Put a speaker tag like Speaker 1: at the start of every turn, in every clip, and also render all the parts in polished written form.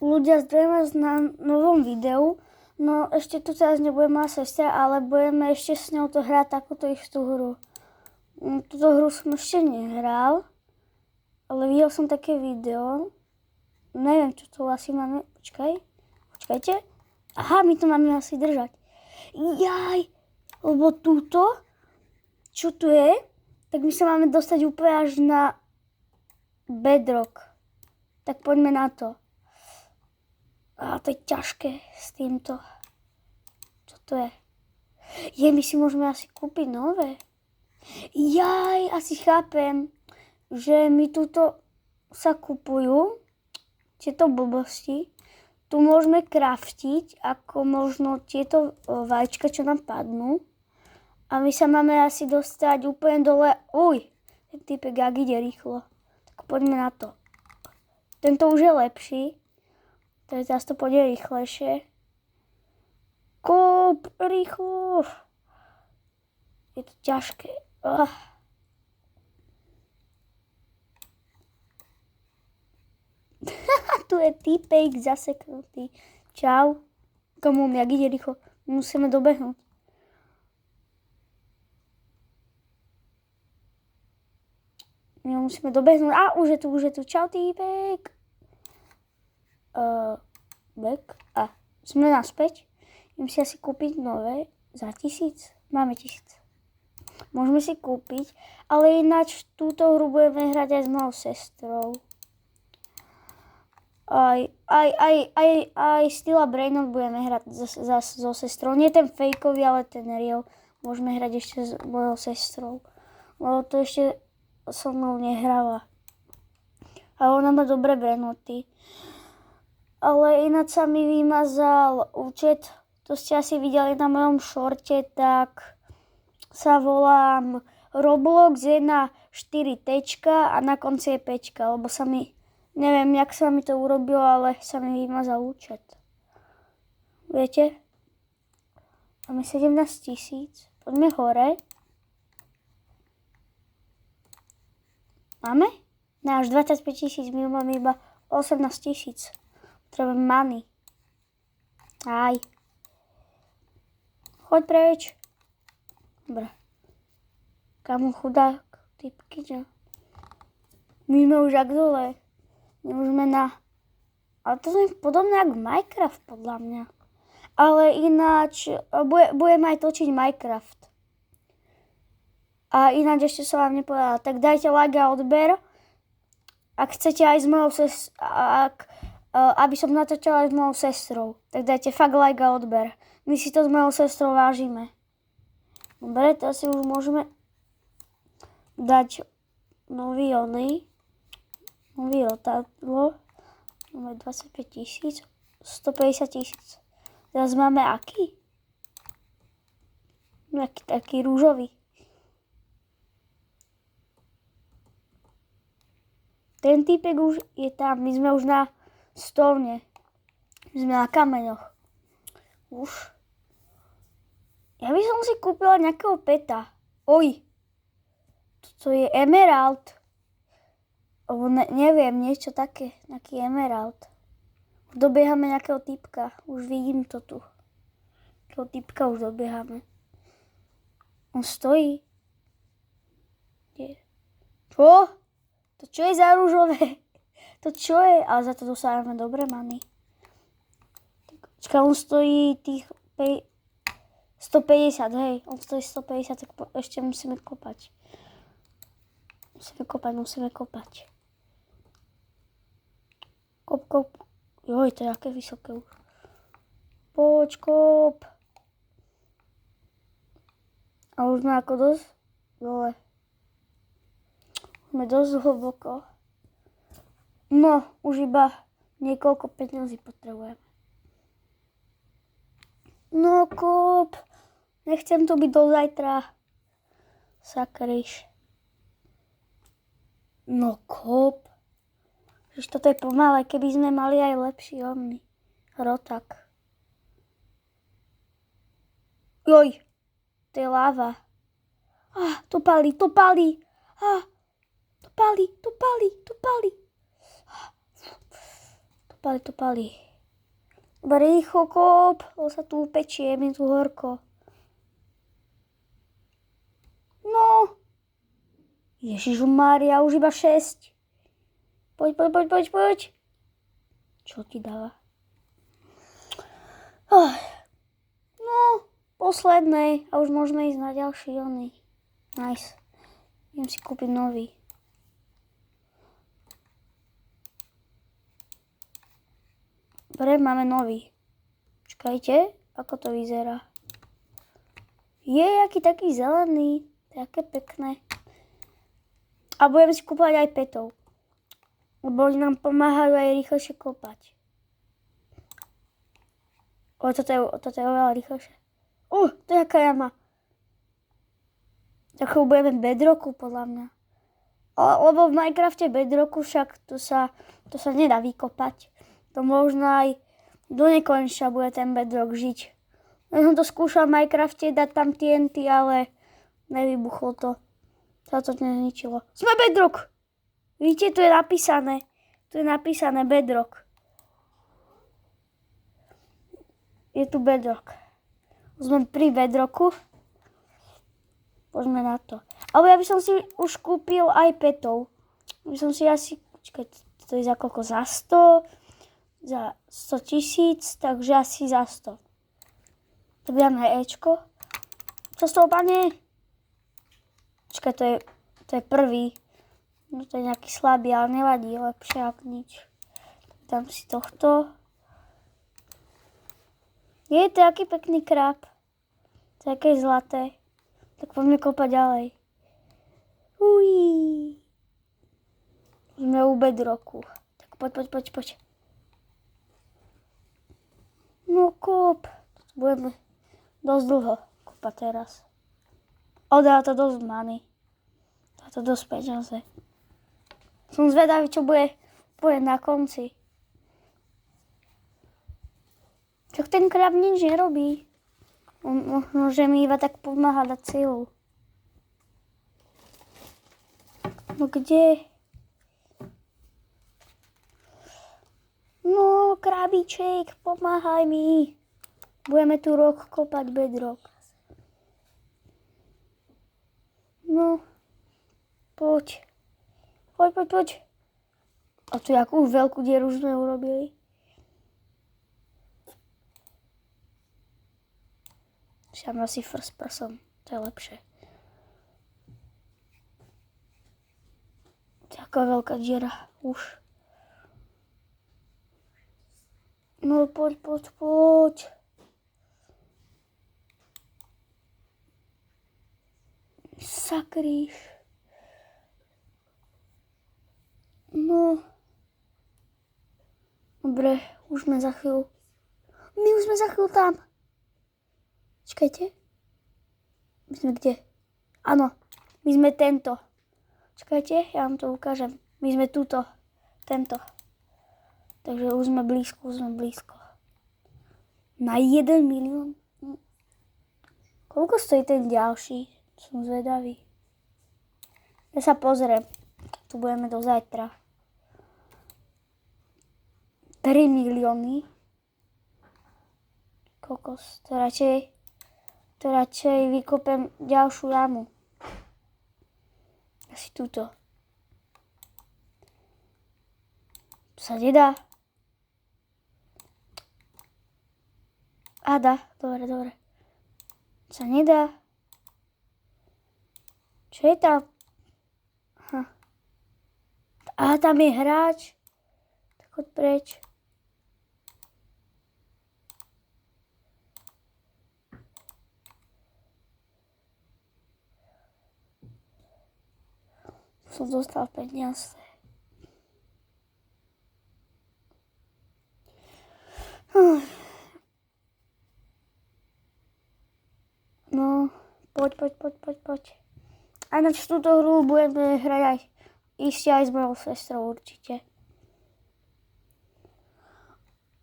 Speaker 1: ľudia, zdravím vás na novom videu. No ešte tu teraz nebude moja sestra, ale budeme ešte s ňou to hrať takúto istú hru. Túto hru som ešte nehral, ale videl som také video. Neviem, čo tu asi máme. Počkajte. Aha, my to máme asi držať. Jaj, lebo túto, čo tu je, tak my sa máme dostať úplne až na bedrock. Tak poďme na to. A to je ťažké s týmto. Čo to je? My si môžeme asi kúpiť nové. Jaj, asi chápem, že mi tuto sa kupujú tieto blbosti. Tu môžeme craftiť, ako možno tieto vajíčka, čo nám padnú. A my sa máme asi dostať úplne dole. Ten typek jak ide rýchlo. Tak poďme na to. Tento už je lepší. Teraz to pôjde rýchlejšie. Kúp, rýchlo. Je to ťažké. Tu je týpek zaseknutý. Čau. Komu, jak ide rýchlo. Musíme dobehnúť. Musíme dobehnúť. Už je tu. Čau, týpek. Sme naspäť. Idem si asi kúpiť nové za 1000. Máme 1000. Môžeme si kúpiť, ale ináč túto hru budeme hrať aj s mojou sestrou. Aj Stila Brainot budeme hrať so sestrou. Nie ten fejkový, ale ten real. Môžeme hrať ešte s mojou sestrou. Lebo to ešte so mnou nehrala. A ona má dobré brainoty. Ale ináč sa mi vymazal účet. To ste asi videli na mojom šorte, tak sa volám Roblox 14T a na konci je 5, lebo sa mi, neviem, jak sa mi to urobilo, ale sa mi vymazal účet. Viete? Máme 17 000. Poďme hore. Máme? Až 25 000, my máme iba 18 000. Potrebujem money. Choď preč. Dobre. Kamu chudák, typkyňa. My sme už ak dole. Nemôžeme na... Ale to je podobné ako Minecraft, podľa mňa. Ale ináč, budem aj točiť Minecraft. A ináč ešte som vám nepovedala. Tak dajte like a odber. Ak chcete aj s mojou aby som natočila aj s mojou sestrou. Tak dajte fakt like a odber. My si to s mojou sestrou vážime. Dobre, teraz si už môžeme dať nový rotadlo. Máme 25 000, 150 000. Teraz máme aký? Taký rúžový. Ten typek už je tam. My sme už na stovne. My sme na kameňoch. Už. Ja by som si kúpila nejakého peta. Toto je emerald. Neviem, niečo také. Nejaký emerald. Už dobiehame nejakého typka. Už vidím to tu. Nejakého typka už dobiehame. On stojí. Čo? To čo je za rúžové? To čo je? Ale za to dosávame dobré money. On stojí tých 150, hej. On stojí 150, tak ešte musíme kopať. Musíme kopať. Kop. Joj, to je aké vysoké už. Poď, kop. A už sme ako dosť dole. Sme dosť hlboko. No, už iba niekoľko peniazí potrebujeme. No, kúp. Nechcem tu byť do zajtra. Sakryš. No, kúp. Že toto je pomalé, keby sme mali aj lepší rotak. Joj, to je láva. To palí. To palí. Pali to, pali. Rýchlo kop, lebo sa tu upečie, mi tu horko. No. Ježišu Mária, už iba 6. Poď. Čo ti dáva? No, poslednej. A už môžeme ísť na ďalší oný. Nice. Idem si kúpiť nový. Dobre, máme nový. Čakajte, ako to vyzerá. Je, aký taký zelený. Také pekné. A budeme si kúpať aj petov. Lebo oni nám pomáhajú aj rýchlejšie kopať. Toto je oveľa rýchlejšie. To je aká jama. Tak budeme bedrocku, podľa mňa. Lebo v Minecrafte bedrocku však to sa nedá vykopať. To možno aj do nekonečna bude ten bedrock žiť. Ja som to skúšal v Minecrafte dať tam TNT, ale nevybuchlo to. Sa to nezničilo. Sme bedrock! Vidíte, tu je napísané. bedrock. Je tu bedrock. Sme pri bedrocku. Poďme na to. Ale ja by som si už kúpil aj petov. By som si asi... Čakajte, to je za koľko? Za 100? Za 100 000? Takže asi za 100. Tak dáme Ečko. Co z toho, pane? Čakaj, to je prvý. No to je nejaký slabý, ale nevadí. Lepšie ako nič. Dám si tohto. Je to aký pekný krab. To je aké zlaté. Tak poďme kopať ďalej. Ují. Sme u bedrocku. Tak poď. No kop. Budeme dosť dlho kopať teraz. Dá to dosť money. Dá to dosť peniaze. Som zvedavý, čo bude na konci. Však ten krab nič nerobí. Možno, že mi iba tak pomáha dať silu. No kde? No, krabíček, pomáhaj mi. Budeme tu rok kopať bedrock. No, poď. A tu jakú veľkú dieru sme urobili. Šiam asi first person, to je lepšie. Taká veľká diera, už. No poď. Sakríš. No. Dobre, už sme za chvíľu. My už sme za chvíľu tam. Čakajte. My sme kde? Áno, my sme tento. Čakajte, ja vám to ukážem. My sme tuto. Tento. Takže už sme blízko. Na 1 milión. Koľko stojí ten ďalší? Som zvedavý. Ja sa pozriem. Tu budeme do zajtra. 3 milióny. Kokos. To radšej vykopem ďalšiu jamu. Asi túto. To sa nedá. Dá. Dobre. To sa nedá. Čo je tam? Tam je hráč. Tak choď preč. Som dostal peniaze. No, poď. A ináč túto hru budeme hrať aj s mojou sestrou určite.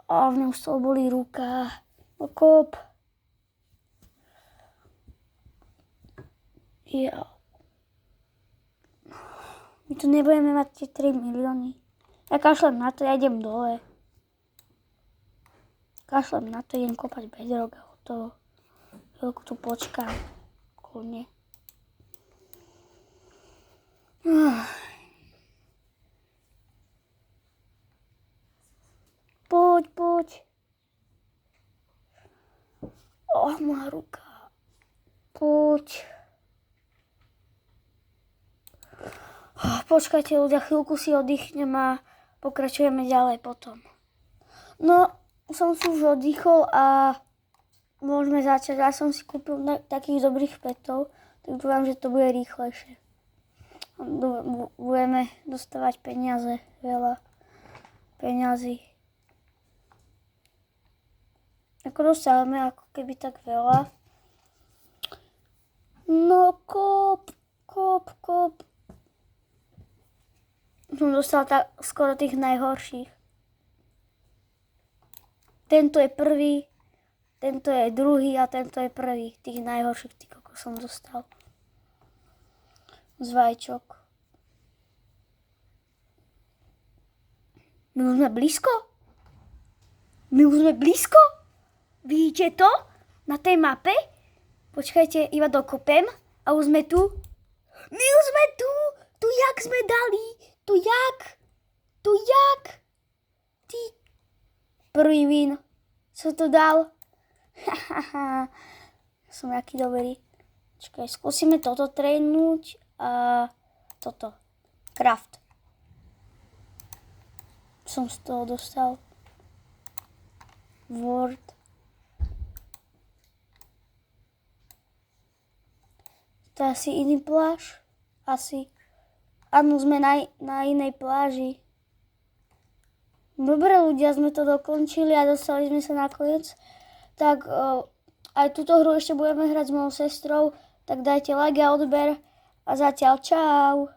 Speaker 1: A mňa už to bolí ruka. No kop. Ja. My tu nebudeme mať tie 3 milióny. Ja kašlem na to, ja idem dole. Kašlem na to, idem kopať bedrock a hotovo. Chvíľku tu počkám. Kľudne. Poď. Moja ruka. Poď. Počkajte ľudia, chvíľku si oddychnem a pokračujeme ďalej potom. No, som si už oddychol a môžeme začať. Ja som si kúpil takých dobrých petov, tak dúfam, že to bude rýchlejšie. Budeme dostávať peniaze, veľa peňazí. Ako dostávame, ako keby tak veľa. No kop. Som dostal skoro tých najhorších. Tento je prvý, tento je druhý a tento je prvý. Tých najhorších, koľko som dostal. Z vajíčok. My už sme blízko? Vidíte to? Na tej mape? Počkajte, iba dokopem. A už sme tu. My už sme tu! Tu jak sme dali? Tu jak? Ty. Prvý win. Som to dal. Som jaký dobrý. Počkaj, skúsime toto trénúť. A toto. Craft. Som z toho dostal. Word. To je asi iný pláž. Asi. Áno, sme na inej pláži. Dobre ľudia, sme to dokončili a dostali sme sa nakoniec. Tak aj túto hru ešte budeme hrať s mojou sestrou. Tak dajte like a odber. A zatiaľ čau.